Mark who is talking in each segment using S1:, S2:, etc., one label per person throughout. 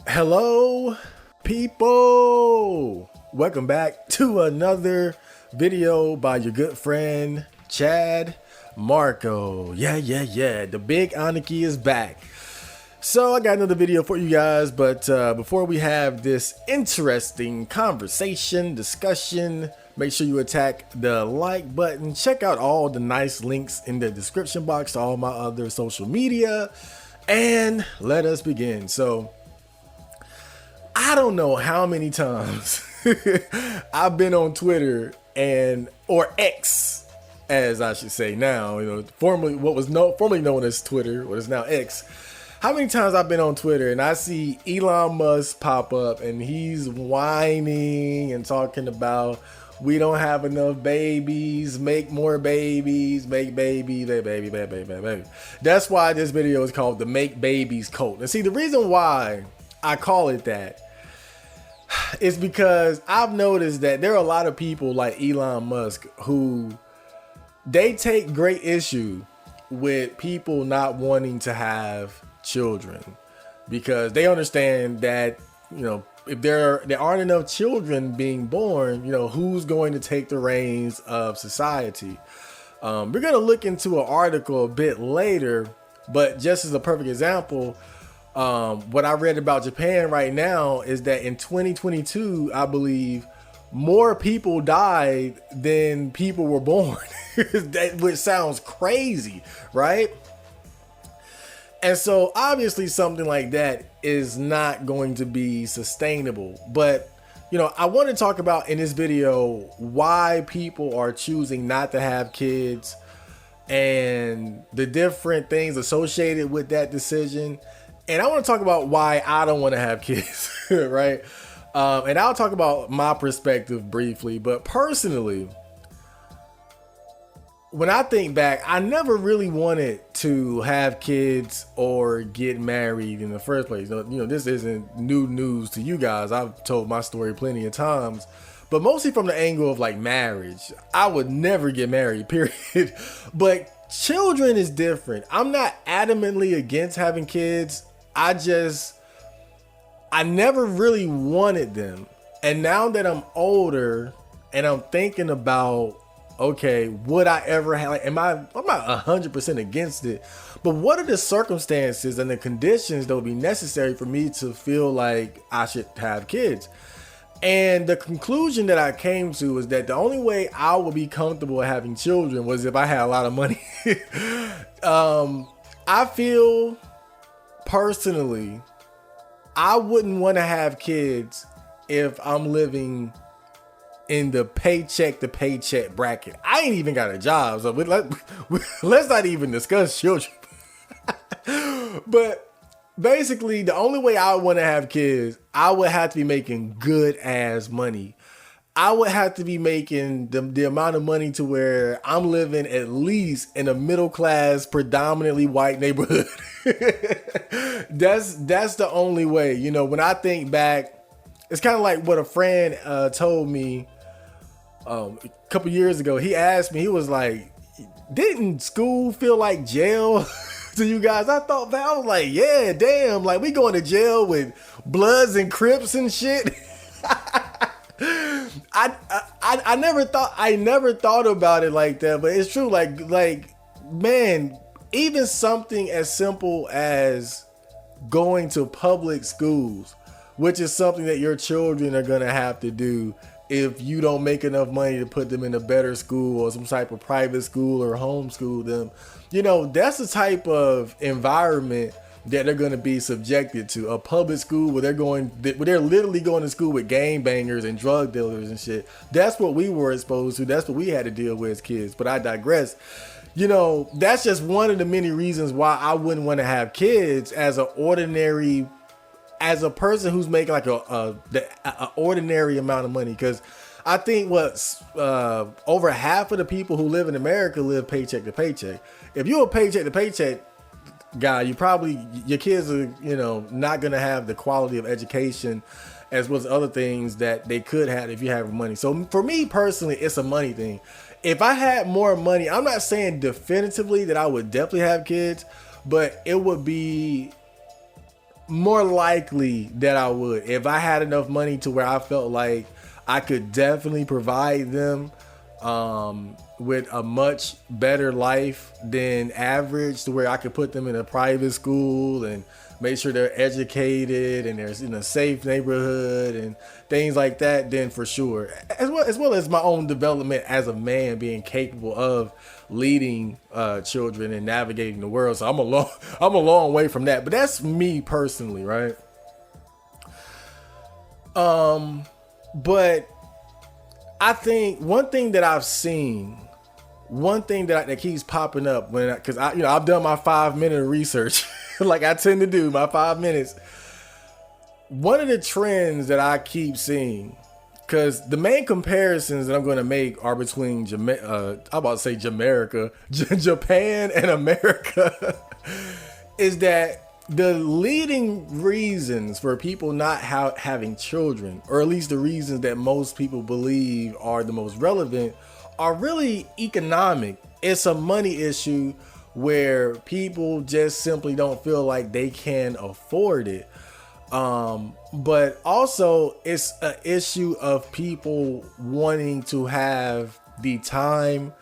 S1: Hello, people. Welcome back to another video by your good friend Chad Marco. Yeah. The big Aniki is back. So I got another video for you guys, but before we have this interesting conversation, discussion, make sure you attack the like button. Check out all the nice links in the description box to all my other social media, and let us begin. So I don't know how many times I've been on Twitter or X, as I should say now, formerly formerly known as Twitter, what is now X. How many times I've been on Twitter and I see Elon Musk pop up and he's whining and talking about we don't have enough babies, make more babies, make baby. That's why this video is called the Make Babies Cult. And see, the reason why I call it that is because I've noticed that there are a lot of people like Elon Musk who they take great issue with people not wanting to have children, because they understand that, if there aren't enough children being born, who's going to take the reins of society? We're going to look into an article a bit later, but just as a perfect example, what I read about Japan right now is that in 2022, I believe more people died than people were born, which sounds crazy, right? And so obviously something like that is not going to be sustainable. But, I want to talk about in this video why people are choosing not to have kids and the different things associated with that decision. And I want to talk about why I don't want to have kids, right? And I'll talk about my perspective briefly, but personally, when I think back, I never really wanted to have kids or get married in the first place. This isn't new news to you guys. I've told my story plenty of times, but mostly from the angle of like marriage. I would never get married, period. But children is different. I'm not adamantly against having kids. I never really wanted them. And now that I'm older and I'm thinking about, okay, would I ever have, I'm not 100% against it, but what are the circumstances and the conditions that would be necessary for me to feel like I should have kids? And the conclusion that I came to is that the only way I would be comfortable having children was if I had a lot of money. I feel personally, I wouldn't want to have kids if I'm living in the paycheck to paycheck bracket. I ain't even got a job, so let's not even discuss children. But basically, the only way I would want to have kids, I would have to be making good ass money. I would have to be making the amount of money to where I'm living at least in a middle class, predominantly white neighborhood. That's the only way. When I think back, it's kind of like what a friend told me a couple years ago. He asked me, he was like, didn't school feel like jail to you guys? I was like, yeah, damn, like we going to jail with Bloods and Crips and shit. I never thought about it like that, but it's true. Like, man, even something as simple as going to public schools, which is something that your children are going to have to do if you don't make enough money to put them in a better school or some type of private school or homeschool them. That's the type of environment that they're going to be subjected to. A public school where they're literally going to school with gangbangers and drug dealers and shit. That's what we were exposed to. That's what we had to deal with as kids. But I digress. That's just one of the many reasons why I wouldn't want to have kids as a person who's making like a ordinary amount of money. Because I think over half of the people who live in America live paycheck to paycheck. If you're a paycheck to paycheck guy, your kids are, not going to have the quality of education as well as other things that they could have if you have money. So for me personally, it's a money thing. If I had more money, I'm not saying definitively that I would definitely have kids, but it would be more likely that I would. If I had enough money to where I felt like I could definitely provide them with a much better life than average, to where I could put them in a private school and make sure they're educated and they're in a safe neighborhood and things like that, then for sure. As well as my own development as a man, being capable of leading children and navigating the world. So I'm a long way from that. But that's me personally, right? But I think one thing that I've seen, one thing that keeps popping up because I've done my 5 minute research, like I tend to do my 5 minutes. One of the trends that I keep seeing, because the main comparisons that I'm going to make are between Japan and America, is that the leading reasons for people not having children, or at least the reasons that most people believe are the most relevant, are really economic. It's a money issue where people just simply don't feel like they can afford it. But also it's an issue of people wanting to have the time,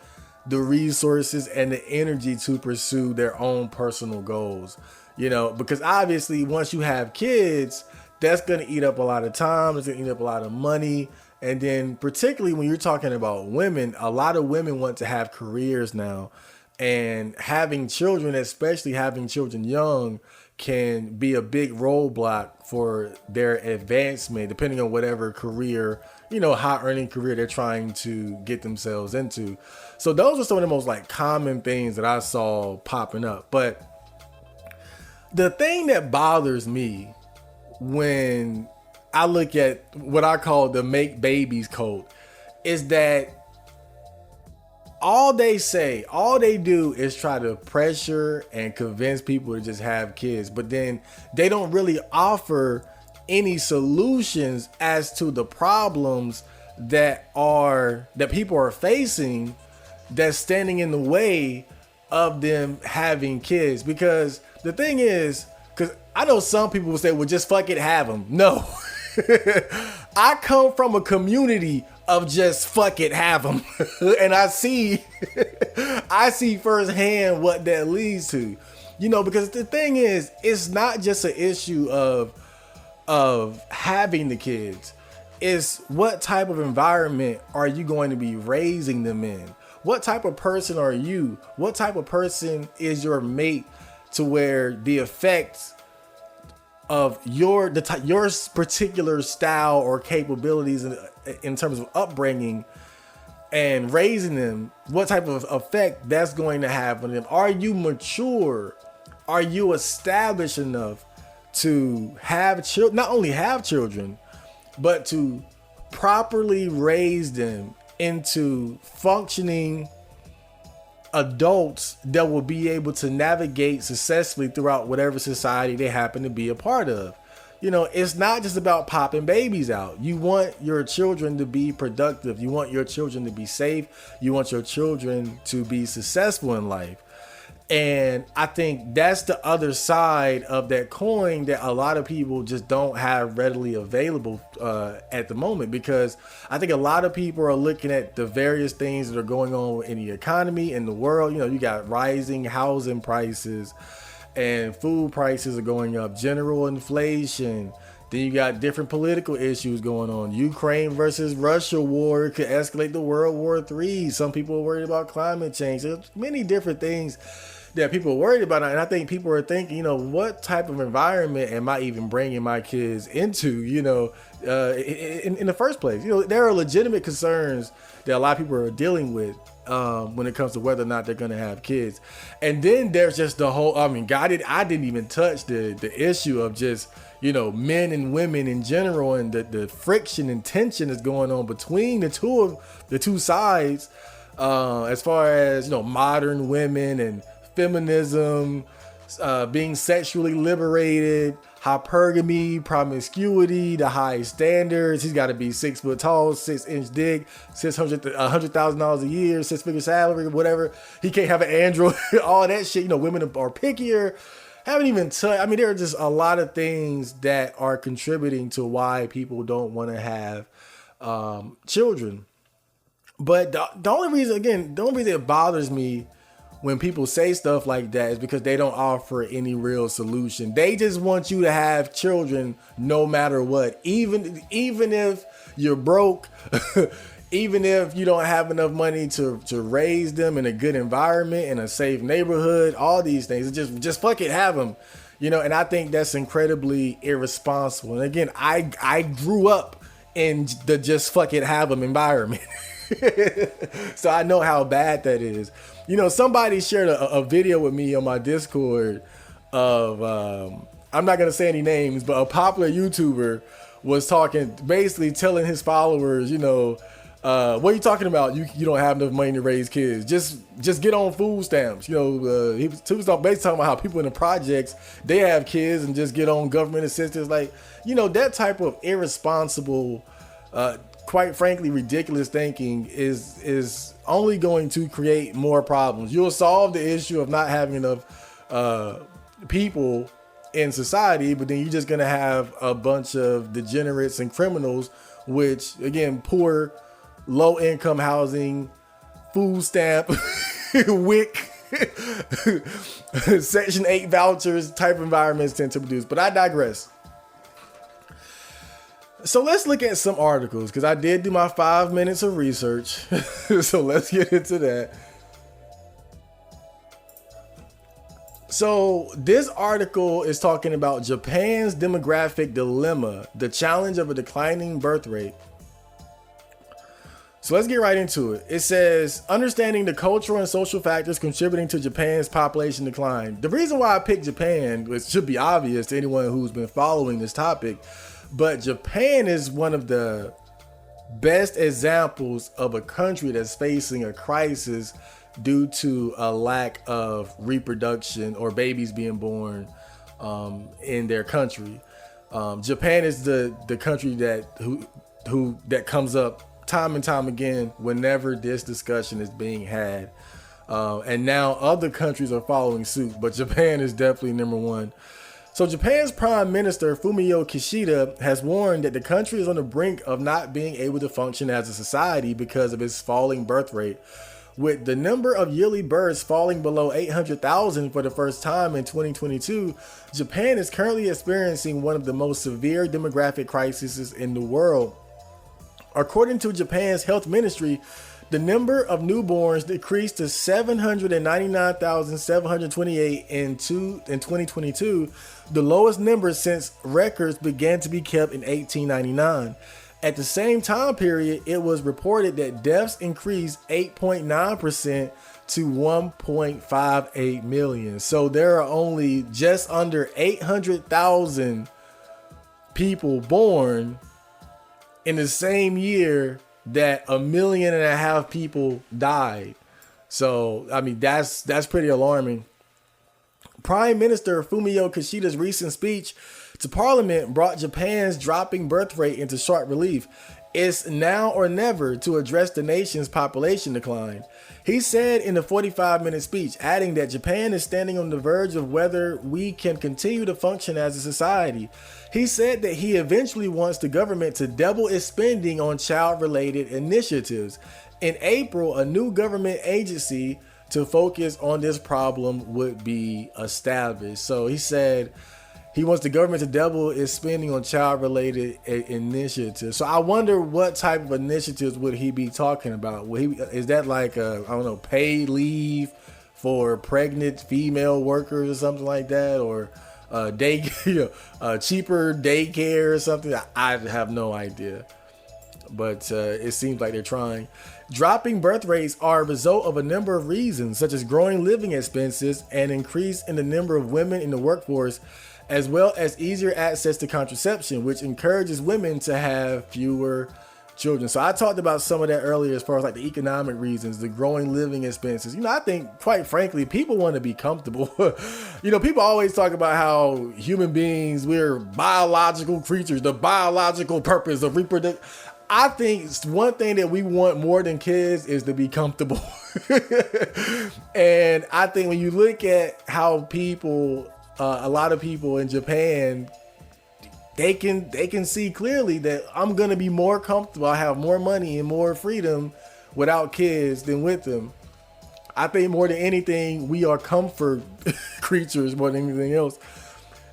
S1: the resources, and the energy to pursue their own personal goals. Because obviously once you have kids, that's going to eat up a lot of time. It's going to eat up a lot of money. And then particularly when you're talking about women, a lot of women want to have careers now, and having children, especially having children young, can be a big roadblock for their advancement, depending on whatever career, high earning career they're trying to get themselves into. So those are some of the most common things that I saw popping up. But the thing that bothers me when I look at what I call the make babies code is that all they do is try to pressure and convince people to just have kids, but then they don't really offer any solutions as to the problems that people are facing that's standing in the way of them having kids. Because the thing is, because I know some people will say, well, just fuck it, have them. No. I come from a community of just fuck it, have them. And I see firsthand what that leads to. Because the thing is, it's not just an issue of having the kids. It's what type of environment are you going to be raising them in? What type of person are you? What type of person is your mate, to where the effects of your particular style or capabilities in terms of upbringing and raising them, what type of effect that's going to have on them? Are you mature? Are you established enough to have children? Not only have children, but to properly raise them into functioning adults that will be able to navigate successfully throughout whatever society they happen to be a part of. It's not just about popping babies out. You want your children to be productive. You want your children to be safe. You want your children to be successful in life. And I think that's the other side of that coin that a lot of people just don't have readily available at the moment, because I think a lot of people are looking at the various things that are going on in the economy, in the world. You got rising housing prices and food prices are going up, general inflation. Then you got different political issues going on. Ukraine versus Russia war could escalate to World War III. Some people are worried about climate change. There's many different things that people are worried about. And I think people are thinking, what type of environment am I even bringing my kids into, in the first place? There are legitimate concerns that a lot of people are dealing with when it comes to whether or not they're going to have kids. And then there's just the whole, I didn't even touch the issue of just, men and women in general, and the friction and tension that's going on between the two sides, as far as, modern women and feminism, being sexually liberated, hypergamy, promiscuity, the high standards. He's got to be 6 foot tall, 6-inch dick, $100,000 a year, 6-figure salary, whatever. He can't have an android, all that shit. Women are pickier. haven't even touched. I mean, there are just a lot of things that are contributing to why people don't want to have children. But the only reason, again, the only reason it bothers me when people say stuff like that is because they don't offer any real solution. They just want you to have children no matter what. Even if you're broke, even if you don't have enough money to raise them in a good environment, in a safe neighborhood, all these things, just fuck it, have them. And I think that's incredibly irresponsible. And again, I grew up in the just fuck it, have them environment. So I know how bad that is. Somebody shared a video with me on my Discord of, I'm not going to say any names, but a popular YouTuber was talking, basically telling his followers, what are you talking about? You don't have enough money to raise kids. Just get on food stamps. He was basically talking about how people in the projects, they have kids and just get on government assistance. Like, that type of irresponsible, quite frankly, ridiculous thinking is only going to create more problems. You'll solve the issue of not having enough people in society, but then you're just going to have a bunch of degenerates and criminals, which, again, poor, low-income housing, food stamp, WIC, Section 8 vouchers type environments tend to produce. But I digress. So let's look at some articles, because I did do my 5 minutes of research. So let's get into that. So this article is talking about Japan's demographic dilemma, the challenge of a declining birth rate. So let's get right into it. It says, understanding the cultural and social factors contributing to Japan's population decline. The reason why I picked Japan, which should be obvious to anyone who's been following this topic, but Japan is one of the best examples of a country that's facing a crisis due to a lack of reproduction or babies being born in their country. Japan is the country that comes up time and time again whenever this discussion is being had. And now other countries are following suit, but Japan is definitely number one. So Japan's Prime Minister Fumio Kishida has warned that the country is on the brink of not being able to function as a society because of its falling birth rate. With the number of yearly births falling below 800,000 for the first time in 2022, Japan is currently experiencing one of the most severe demographic crises in the world. According to Japan's health ministry, the number of newborns decreased to 799,728 in 2022, the lowest number since records began to be kept in 1899. At the same time period, it was reported that deaths increased 8.9% to 1.58 million. So there are only just under 800,000 people born in the same year that 1.5 million people died. So, I mean, that's pretty alarming. Prime Minister Fumio Kishida's recent speech to Parliament brought Japan's dropping birth rate into sharp relief. It's now or never to address the nation's population decline. He said in a 45-minute speech, adding that Japan is standing on the verge of whether we can continue to function as a society. He said that he eventually wants the government to double its spending on child-related initiatives. In April, a new government agency to focus on this problem would be established. So he said he wants the government to double its spending on child-related initiatives. So I wonder what type of initiatives would he be talking about? Is that like paid leave for pregnant female workers or something like that, or cheaper daycare or something? I have no idea, but it seems like they're trying. Dropping birth rates are a result of a number of reasons, such as growing living expenses and increase in the number of women in the workforce, as well as easier access to contraception, which encourages women to have fewer children. So I talked about some of that earlier as far as like the economic reasons, the growing living expenses. I think, quite frankly, people want to be comfortable. People always talk about how human beings, we're biological creatures, the biological purpose of reproduction. I think one thing that we want more than kids is to be comfortable. And I think when you look at how people a lot of people in Japan, they can see clearly that I'm gonna be more comfortable. I have more money and more freedom without kids than with them. I think more than anything, we are comfort creatures more than anything else.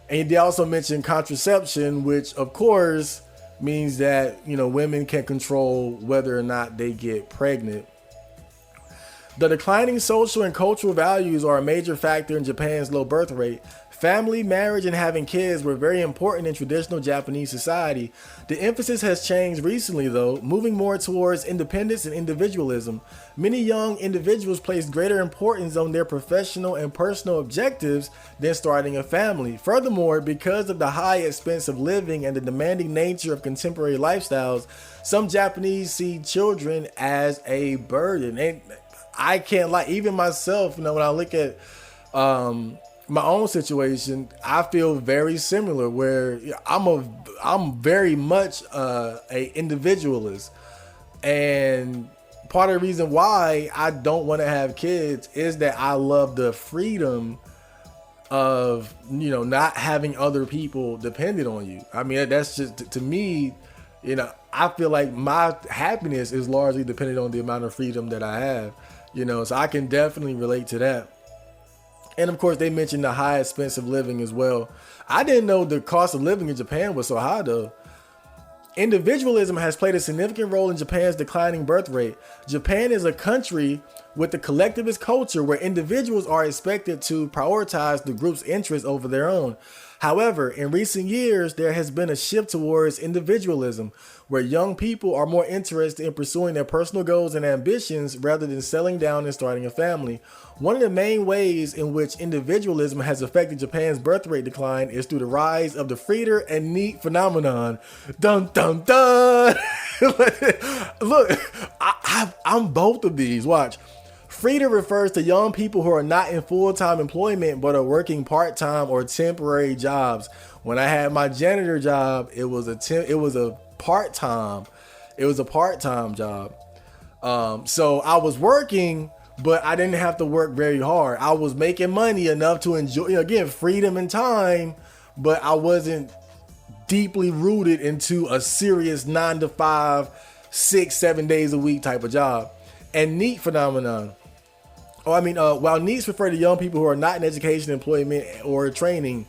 S1: And they also mentioned contraception, which of course means that, you know, women can control whether or not they get pregnant. The declining social and cultural values are a major factor in Japan's low birth rate. Family, marriage, and having kids were very important in traditional Japanese society. The emphasis has changed recently, though, moving more towards independence and individualism. Many young individuals place greater importance on their professional and personal objectives than starting a family. Furthermore, because of the high expense of living and the demanding nature of contemporary lifestyles, some Japanese see children as a burden. And I can't lie, even myself, you know, when I look at my own situation, I feel very similar. Where I'm very much a individualist, and part of the reason why I don't want to have kids is that I love the freedom of, you know, not having other people dependent on you. I mean, that's just, to me, you know, I feel like my happiness is largely dependent on the amount of freedom that I have, you know, so I can definitely relate to that. And of course, they mentioned the high expense of living as well. I didn't know the cost of living in Japan was so high, though. Individualism has played a significant role in Japan's declining birth rate. Japan is a country with a collectivist culture where individuals are expected to prioritize the group's interests over their own. However, in recent years, there has been a shift towards individualism, where young people are more interested in pursuing their personal goals and ambitions rather than settling down and starting a family. One of the main ways in which individualism has affected Japan's birth rate decline is through the rise of the Frieder and Neat phenomenon. Dun dun dun! Look, I'm both of these. Watch. Frieder refers to young people who are not in full-time employment but are working part-time or temporary jobs. When I had my janitor job, it was a part-time job. So I was working, but I didn't have to work very hard. I was making money enough to enjoy, you know, again, freedom and time, but I wasn't deeply rooted into a serious 9 to 5, 6, 7 days a week type of job. And Neat phenomenon. While needs refer to young people who are not in education, employment, or training,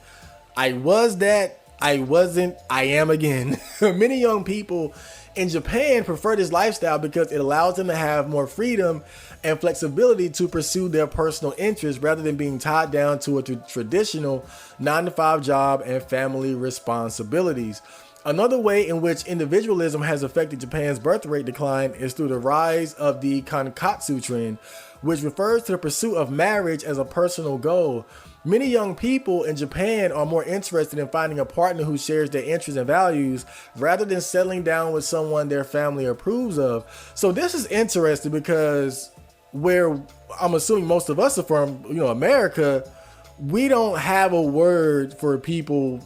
S1: I was that, I wasn't, I am again. Many young people in Japan prefer this lifestyle because it allows them to have more freedom and flexibility to pursue their personal interests rather than being tied down to a traditional 9-to-5 job and family responsibilities. Another way in which individualism has affected Japan's birth rate decline is through the rise of the kankatsu trend, which refers to the pursuit of marriage as a personal goal. Many young people in Japan are more interested in finding a partner who shares their interests and values rather than settling down with someone their family approves of. So this is interesting because where I'm assuming most of us are from, you know, America, we don't have a word for people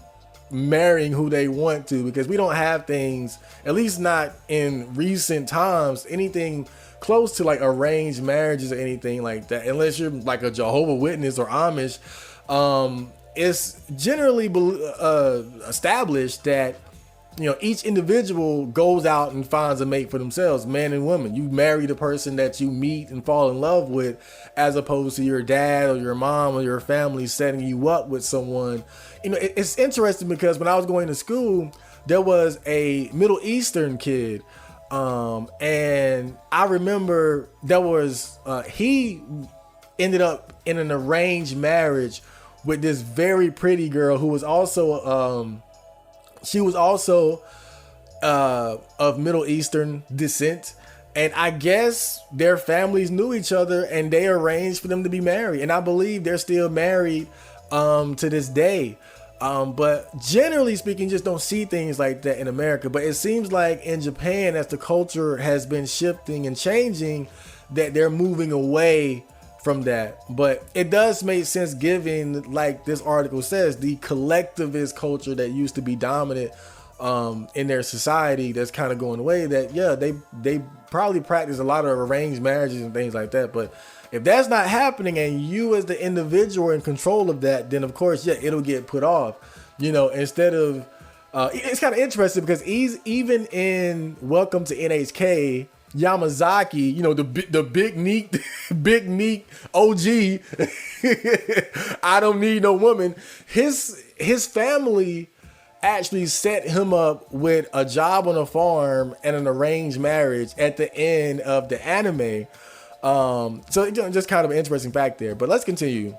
S1: marrying who they want to, because we don't have things, at least not in recent times, anything close to like arranged marriages or anything like that, unless you're like a Jehovah's Witness or Amish. It's generally established that, you know, each individual goes out and finds a mate for themselves, man and woman. You marry the person that you meet and fall in love with, as opposed to your dad or your mom or your family setting you up with someone. You know, it's interesting because when I was going to school, there was a Middle Eastern kid. And I remember he ended up in an arranged marriage with this very pretty girl who was also, she was also of Middle Eastern descent. And I guess their families knew each other and they arranged for them to be married. And I believe they're still married to this day. But generally speaking, just don't see things like that in America. But it seems like in Japan, as the culture has been shifting and changing, that they're moving away from that. But it does make sense given, like this article says, the collectivist culture that used to be dominant in their society that's kind of going away. That, yeah, they probably practice a lot of arranged marriages and things like that. But If that's not happening and you as the individual are in control of that, then of course, yeah, it'll get put off. Instead of, it's kind of interesting because even in Welcome to NHK, Yamazaki, the big neat, big neat OG, I don't need no woman. His family actually set him up with a job on a farm and an arranged marriage at the end of the anime. So just kind of an interesting fact there. But let's continue.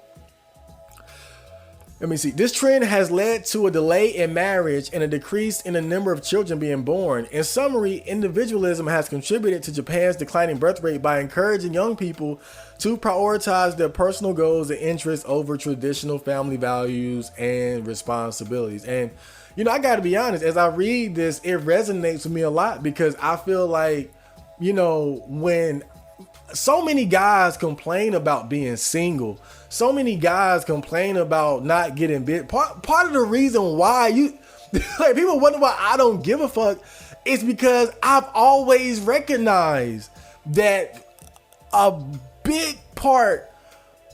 S1: Let me see. This trend has led to a delay in marriage and a decrease in the number of children being born. In summary, individualism has contributed to Japan's declining birth rate by encouraging young people to prioritize their personal goals and interests over traditional family values and responsibilities. And, I got to be honest, as I read this, it resonates with me a lot because I feel like, when so many guys complain about being single, so many guys complain about not getting bit. Part of the reason why people wonder why I don't give a fuck is because I've always recognized that a big part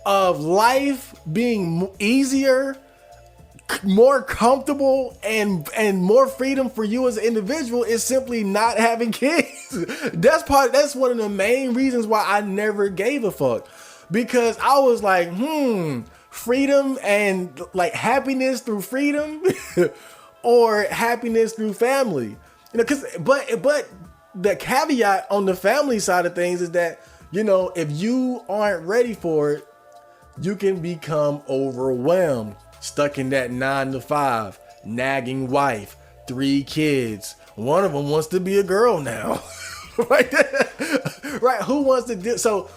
S1: of life being easier, more comfortable, and more freedom for you as an individual is simply not having kids. That's one of the main reasons why I never gave a fuck. Because I was like, freedom and like happiness through freedom or happiness through family. But the caveat on the family side of things is that, if you aren't ready for it, you can become overwhelmed, stuck in that 9 to 5, nagging wife, 3 kids. One of them wants to be a girl now. Right? Right? Who wants to do so?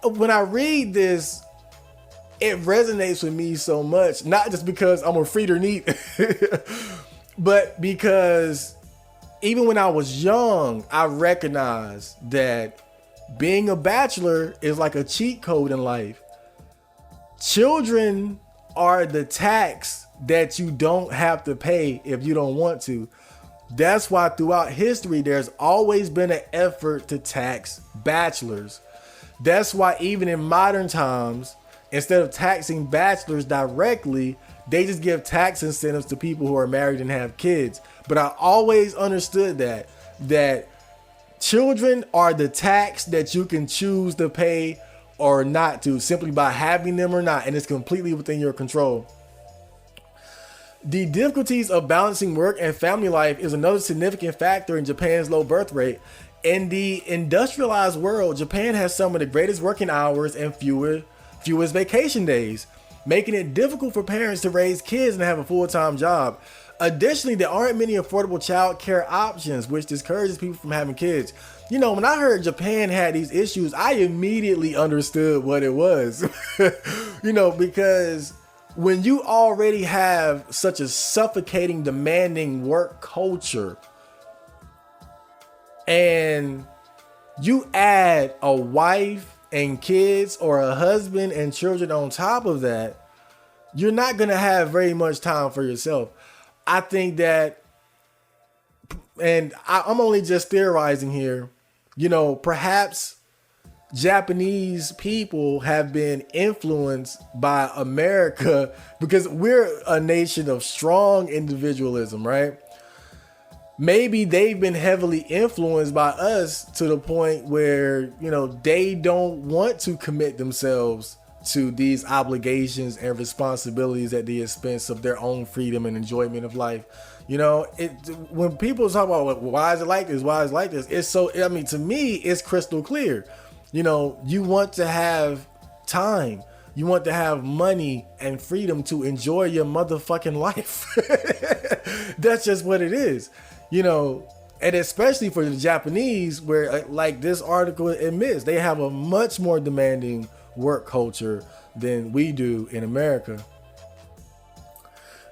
S1: When I read this, it resonates with me so much, not just because I'm a freeder neat, but because even when I was young, I recognized that being a bachelor is like a cheat code in life. Children are the tax that you don't have to pay if you don't want to. That's why throughout history, there's always been an effort to tax bachelors. That's why even in modern times, instead of taxing bachelors directly, they just give tax incentives to people who are married and have kids. But I always understood that children are the tax that you can choose to pay or not to, simply by having them or not, and it's completely within your control. The difficulties of balancing work and family life is another significant factor in Japan's low birth rate. In the industrialized world, Japan has some of the greatest working hours and fewest vacation days, making it difficult for parents to raise kids and have a full-time job. Additionally, there aren't many affordable child care options, which discourages people from having kids. When I heard Japan had these issues, I immediately understood what it was. Because when you already have such a suffocating, demanding work culture, and you add a wife and kids or a husband and children on top of that, you're not going to have very much time for yourself. I think that, and I'm only just theorizing here, perhaps Japanese people have been influenced by America because we're a nation of strong individualism, right? Maybe they've been heavily influenced by us to the point where, they don't want to commit themselves to these obligations and responsibilities at the expense of their own freedom and enjoyment of life. When people talk about why is it like this, it's so, to me, it's crystal clear. You want to have time. You want to have money and freedom to enjoy your motherfucking life. That's just what it is. And especially for the Japanese, where like this article admits, they have a much more demanding work culture than we do in America.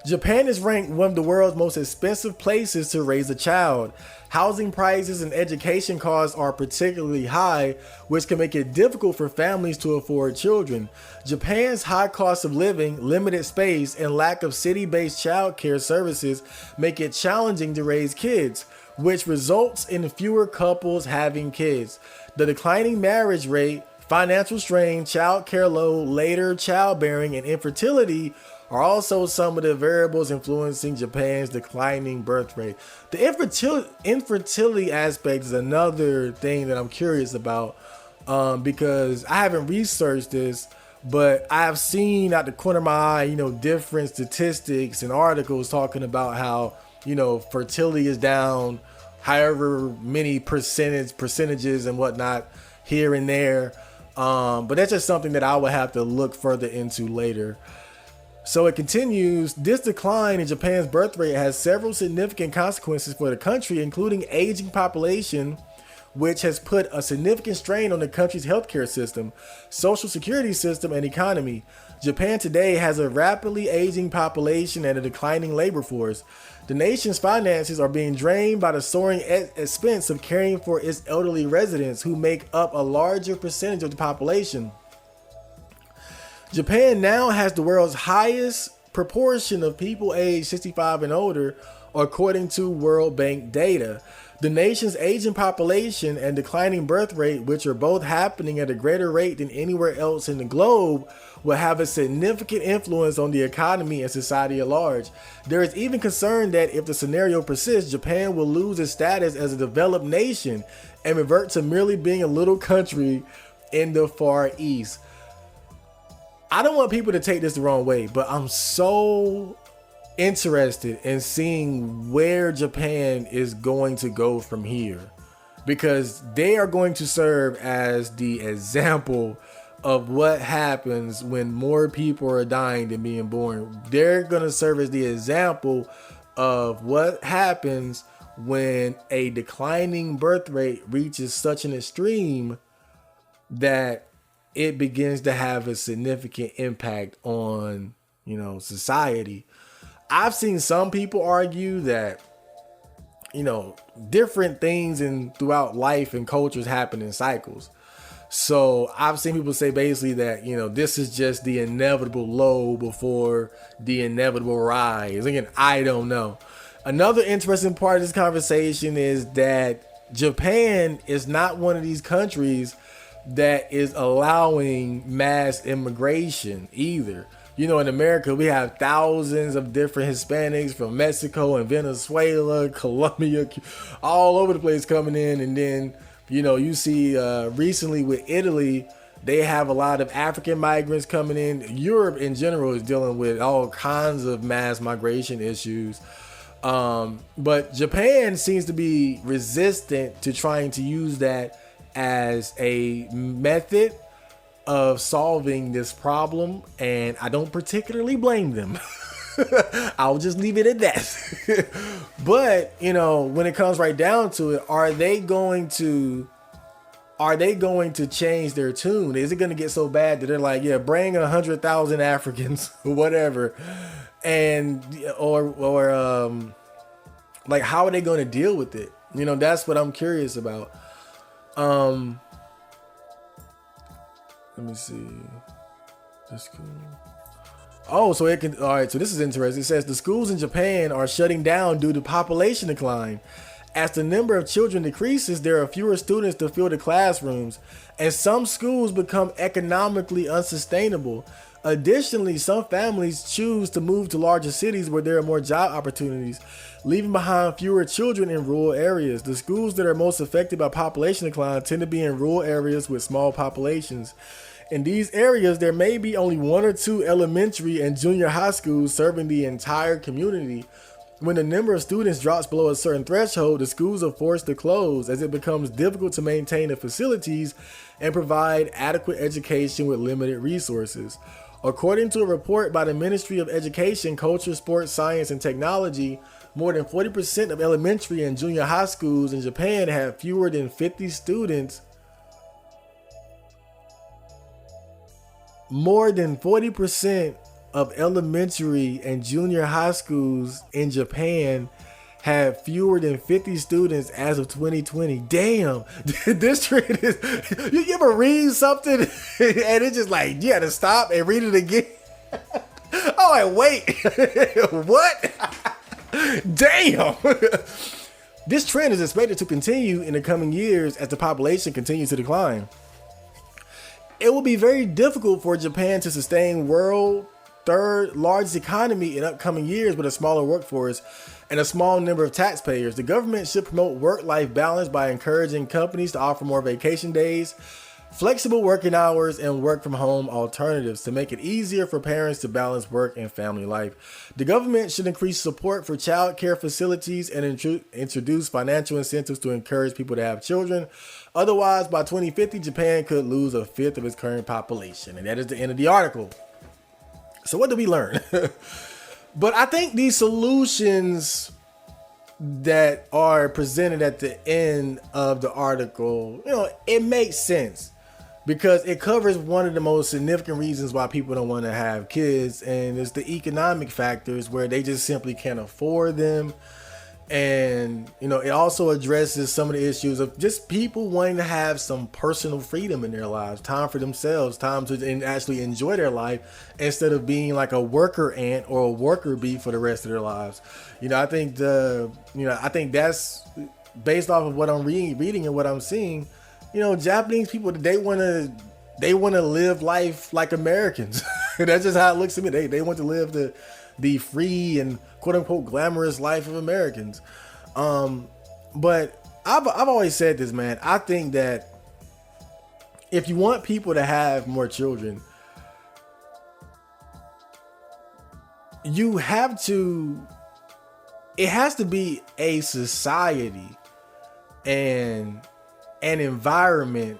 S1: Japan is ranked one of the world's most expensive places to raise a child. Housing prices and education costs are particularly high, which can make it difficult for families to afford children. Japan's high cost of living, limited space, and lack of city-based child care services make it challenging to raise kids, which results in fewer couples having kids. The declining marriage rate, Financial strain, child care load, later childbearing, and infertility are also some of the variables influencing Japan's declining birth rate. The infertility aspect is another thing that I'm curious about, because I haven't researched this, but I've seen out the corner of my eye, different statistics and articles talking about how, fertility is down, however many percentages and whatnot here and there. But that's just something that I would have to look further into later. So it continues, this decline in Japan's birth rate has several significant consequences for the country, including aging population, which has put a significant strain on the country's healthcare system, social security system, and economy. Japan today has a rapidly aging population and a declining labor force. The nation's finances are being drained by the soaring expense of caring for its elderly residents, who make up a larger percentage of the population. Japan now has the world's highest proportion of people aged 65 and older, according to World Bank data. The nation's aging population and declining birth rate, which are both happening at a greater rate than anywhere else in the globe, will have a significant influence on the economy and society at large. There is even concern that if the scenario persists, Japan will lose its status as a developed nation and revert to merely being a little country in the Far East. I don't want people to take this the wrong way, but I'm so interested in seeing where Japan is going to go from here, because they are going to serve as the example of what happens when more people are dying than being born. They're going to serve as the example of what happens when a declining birth rate reaches such an extreme that it begins to have a significant impact on, society. I've seen some people argue that, different things throughout life and cultures happen in cycles. So I've seen people say basically that, this is just the inevitable low before the inevitable rise. Again, I don't know. Another interesting part of this conversation is that Japan is not one of these countries that is allowing mass immigration either. In America, we have thousands of different Hispanics from Mexico and Venezuela, Colombia, all over the place coming in. And then, you see recently with Italy, they have a lot of African migrants coming in. Europe in general is dealing with all kinds of mass migration issues. But Japan seems to be resistant to trying to use that as a method of solving this problem, and I don't particularly blame them. I'll just leave it at that. But when it comes right down to it, are they going to change their tune? Is it going to get so bad that they're like, yeah, bring 100,000 Africans or whatever, and or like, how are they going to deal with it? That's what I'm curious about. Let me see. That's cool. Oh, so it can. All right. So this is interesting. It says the schools in Japan are shutting down due to population decline. As the number of children decreases, there are fewer students to fill the classrooms, and some schools become economically unsustainable. Additionally, some families choose to move to larger cities where there are more job opportunities, leaving behind fewer children in rural areas. The schools that are most affected by population decline tend to be in rural areas with small populations. In these areas, there may be only one or two elementary and junior high schools serving the entire community. When the number of students drops below a certain threshold, the schools are forced to close as it becomes difficult to maintain the facilities and provide adequate education with limited resources. According to a report by the Ministry of Education, Culture, Sports, Science, and Technology, more than 40% of elementary and junior high schools in Japan have fewer than 50 students. More than 40% of elementary and junior high schools in Japan have fewer than 50 students as of 2020. Damn, this trend is, you ever read something and it's just like, you had to stop and read it again? Oh, like, wait, what? Damn. This trend is expected to continue in the coming years as the population continues to decline. it will be very difficult for Japan to sustain world third largest economy in upcoming years with a smaller workforce and a small number of taxpayers. The government should promote work-life balance by encouraging companies to offer more vacation days, flexible working hours, and work from home alternatives to make it easier for parents to balance work and family life. The government should increase support for child care facilities and introduce financial incentives to encourage people to have children. Otherwise, by 2050, Japan could lose a fifth of its current population. And that is the end of the article. So what did we learn? But I think these solutions that are presented at the end of the article, it makes sense because it covers one of the most significant reasons why people don't want to have kids. And it's the economic factors where they just simply can't afford them. And, it also addresses some of the issues of just people wanting to have some personal freedom in their lives, time for themselves, time to actually enjoy their life instead of being like a worker ant or a worker bee for the rest of their lives. I think I think that's based off of what I'm reading and what I'm seeing. Japanese people, they want to live life like Americans. That's just how it looks to me. They want to live the free and quote unquote glamorous life of Americans. But I've always said this, man. I think that if you want people to have more children, it has to be a society and an environment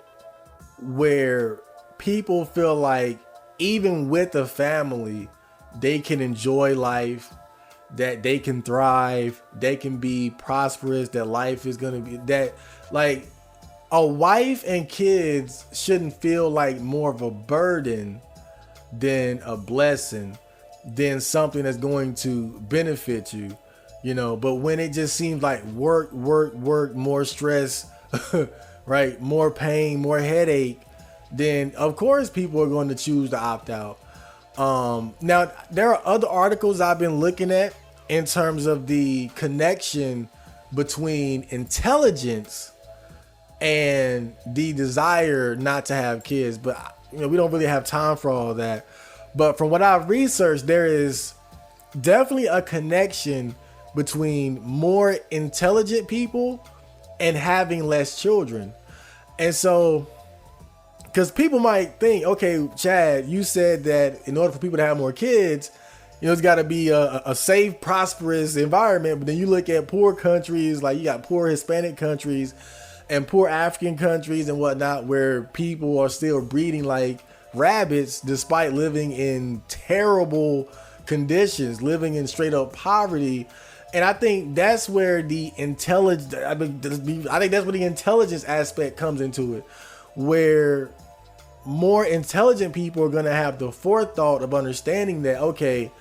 S1: where people feel like even with a family, they can enjoy life, that they can thrive, they can be prosperous, that life is going to be that, like, a wife and kids shouldn't feel like more of a burden than a blessing, than something that's going to benefit you, but when it just seems like work, more stress, right, more pain, more headache, then of course people are going to choose to opt out. Now, there are other articles I've been looking at in terms of the connection between intelligence and the desire not to have kids. But, we don't really have time for all that. But from what I've researched, there is definitely a connection between more intelligent people and having less children. And so, because people might think, okay, Chad, you said that in order for people to have more kids, it's got to be a safe, prosperous environment. But then you look at poor countries, like you got poor Hispanic countries and poor African countries and whatnot, where people are still breeding like rabbits despite living in terrible conditions, living in straight up poverty. And I think that's where the intelligence, I think that's where the intelligence aspect comes into it, where more intelligent people are going to have the forethought of understanding that, okay,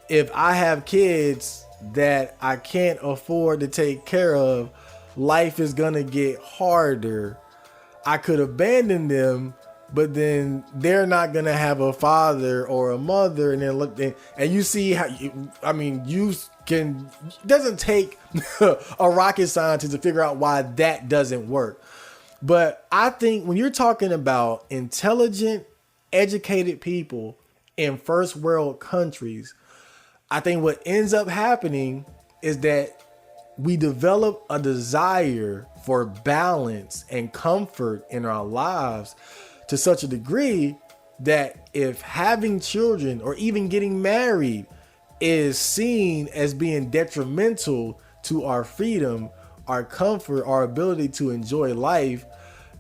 S1: if I have kids that I can't afford to take care of, life is going to get harder. I could abandon them, but then they're not going to have a father or a mother. And then look, and you see how, it doesn't take a rocket scientist to figure out why that doesn't work. But I think when you're talking about intelligent, educated people in first world countries, I think what ends up happening is that we develop a desire for balance and comfort in our lives to such a degree that if having children or even getting married is seen as being detrimental to our freedom, our comfort, our ability to enjoy life,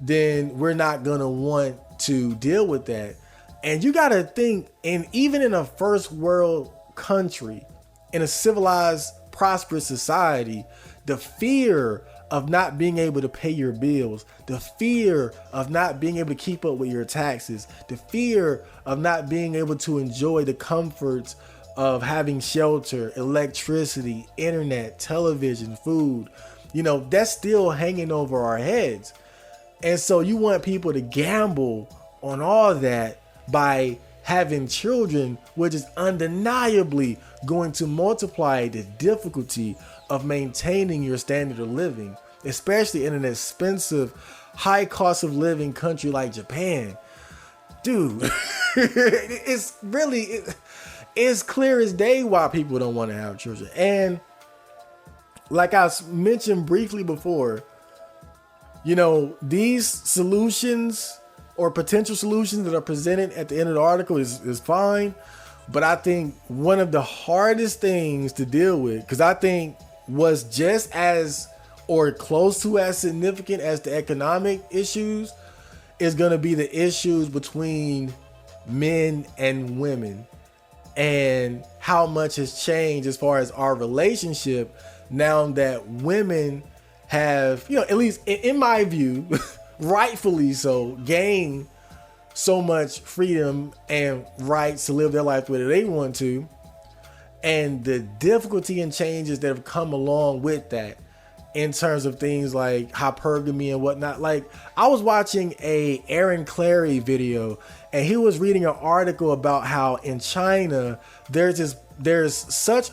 S1: then we're not going to want to deal with that. And you got to think, and even in a first world country, in a civilized, prosperous society, the fear of not being able to pay your bills, the fear of not being able to keep up with your taxes, the fear of not being able to enjoy the comforts of having shelter, electricity, internet, television, food, that's still hanging over our heads. And so you want people to gamble on all that by having children, which is undeniably going to multiply the difficulty of maintaining your standard of living, especially in an expensive, high cost of living country like Japan. dude, it's really, it's clear as day why people don't want to have children. And like I mentioned briefly before, you know, these solutions or potential solutions that are presented at the end of the article is fine. But I think one of the hardest things to deal with, because I think was just as or close to as significant as the economic issues, is going to be the issues between men and women and how much has changed as far as our relationship now that women have, you know, at least in my view, rightfully so, gained so much freedom and rights to live their life the way they want to, and the difficulty and changes that have come along with that in terms of things like hypergamy and whatnot. Like, I was watching a Aaron Clary video, and he was reading an article about how in China there's such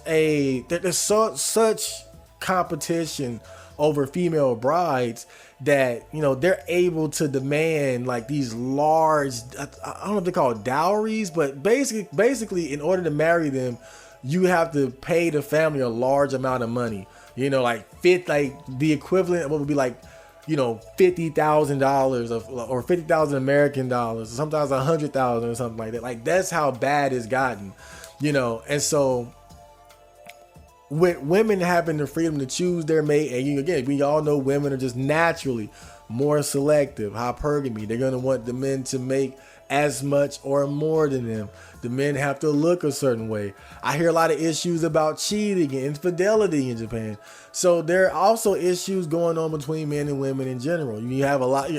S1: competition over female brides that, you know, they're able to demand like these large, I don't know if they call it dowries, but basically in order to marry them, you have to pay the family a large amount of money. You know, like the equivalent of what would be like, you know, $50,000 or 50,000 American dollars, or sometimes 100,000 or something like that. Like, that's how bad it's gotten, you know. And so with women having the freedom to choose their mate, and again, we all know women are just naturally more selective, hypergamy. They're gonna want the men to make as much or more than them. The men have to look a certain way. I hear a lot of issues about cheating and infidelity in Japan. So there are also issues going on between men and women in general. You have a lot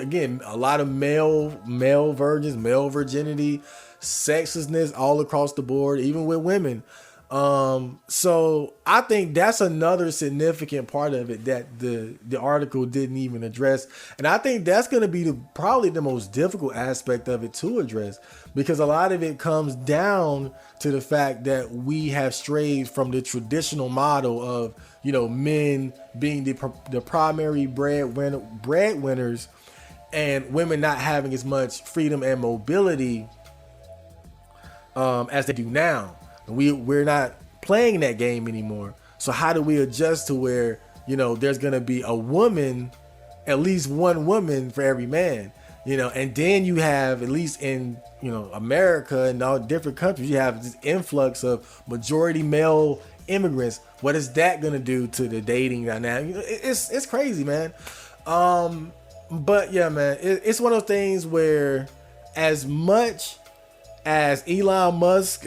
S1: of male virgins, male virginity, sexlessness all across the board, even with women. So I think that's another significant part of it that the article didn't even address. And I think that's going to be probably the most difficult aspect of it to address, because a lot of it comes down to the fact that we have strayed from the traditional model of, you know, men being the primary breadwinners and women not having as much freedom and mobility as they do now. We're not playing that game anymore. So how do we adjust to where, you know, there's going to be a woman, at least one woman for every man, you know, and then you have, at least in, you know, America and all different countries, you have this influx of majority male immigrants. What is that going to do to the dating dynamic? You know, it's crazy, man. But yeah, man, it's one of those things where, as much as Elon Musk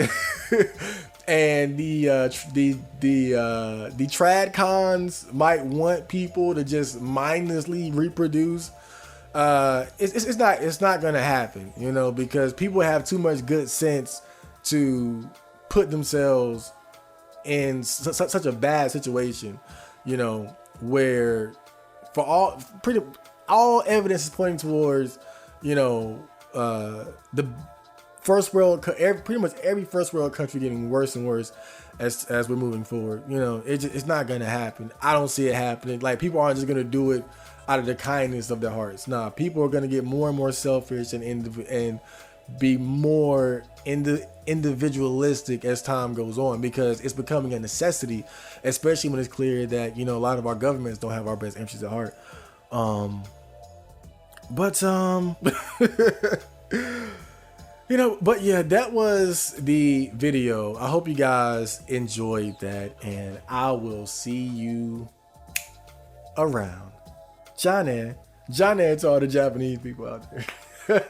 S1: and the trad cons might want people to just mindlessly reproduce, it's not gonna happen, you know, because people have too much good sense to put themselves in such a bad situation, you know, where for all evidence is pointing towards, you know, the first world, pretty much every first world country getting worse and worse as we're moving forward. You know, it's not going to happen. I don't see it happening. Like, people aren't just going to do it out of the kindness of their hearts. Nah, people are going to get more and more selfish and be more individualistic as time goes on, because it's becoming a necessity, especially when it's clear that, you know, a lot of our governments don't have our best interests at heart. You know, but yeah, that was the video. I hope you guys enjoyed that, and I will see you around. John to all the Japanese people out there.